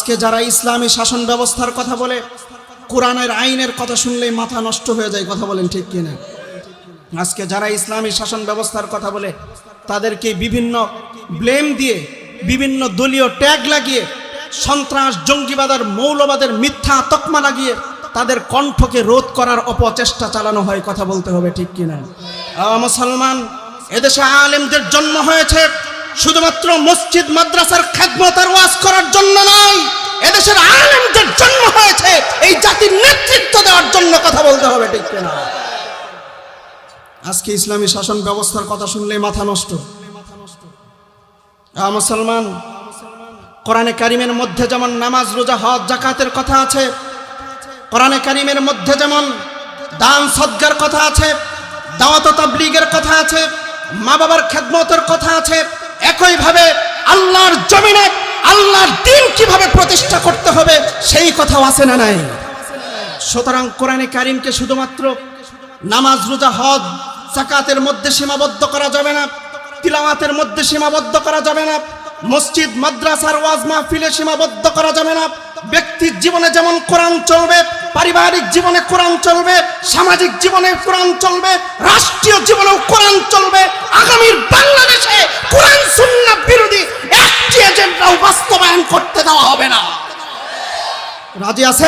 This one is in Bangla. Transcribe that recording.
আজকে যারা ইসলামী শাসন ব্যবস্থার কথা বলে, কোরআনের আইনের কথা শুনলেই মাথা নষ্ট হয়ে যায়। কথা বলেন ঠিক কিনা? আজকে যারা ইসলামী শাসন ব্যবস্থার কথা বলে তাদেরকে বিভিন্ন ব্লেম দিয়ে, বিভিন্ন দলীয় ট্যাগ লাগিয়ে, সন্ত্রাস, জঙ্গিবাদ আর মৌলবাদের মিথ্যা তকমা লাগিয়ে তাদের কণ্ঠকে রোধ করার অপচেষ্টা চালানো হয়। কথা বলতে হবে ঠিক কিনা? মুসলমান, এদেশে আলেমদের জন্ম হয়েছে শুধুমাত্র মসজিদ মাদ্রাসার খেদমত আর ওয়াজ করার জন্য নয়। এদেশের আলেমদের জন্ম হয়েছে এই জাতির নেতৃত্ব দেওয়ার জন্য। কথা বলতে হবে ঠিক কিনা? আজকে ইসলামী শাসন ব্যবস্থার কথা শুনলে মাথা নষ্ট। মুসলমান, কোরআনে কারিমের মধ্যে যেমন নামাজ, রোজা, হজ, যাকাতের কথা আছে, কোরআনে কারিমের মধ্যে যেমন দান সদকার কথা আছে, দাওয়াত ও তাবলীগের কথা আছে, মা বাবার খেদমতের কথা আছে, একইভাবে আল্লাহর জমিনে আল্লাহর দ্বীন কিভাবে প্রতিষ্ঠা করতে হবে সেই কথাও আছে না নাই? সুতরাং কোরআনে কারিমকে শুধুমাত্র নামাজ, রোজা, হজ, যাকাতের মধ্যে সীমাবদ্ধ করা যাবে না, তিলাওয়াতের মধ্যে সীমাবদ্ধ করা যাবে না, মসজিদ মাদ্রাসার ওয়াজ মাহফিলে সীমাবদ্ধ করা যাবে না। ব্যক্তির জীবনে যেমন কোরআন চলবে, পারিবারিক জীবনে কোরআন চলবে, সামাজিক জীবনে কোরআন চলবে, রাষ্ট্রীয় জীবনেও কোরআন চলবে। আগামীর বাংলাদেশে কোরআন সুন্নাহ বিরোধী একটি এজেন্ডাও বাস্তবায়ন করতে দেওয়া হবে না। রাজি আছে?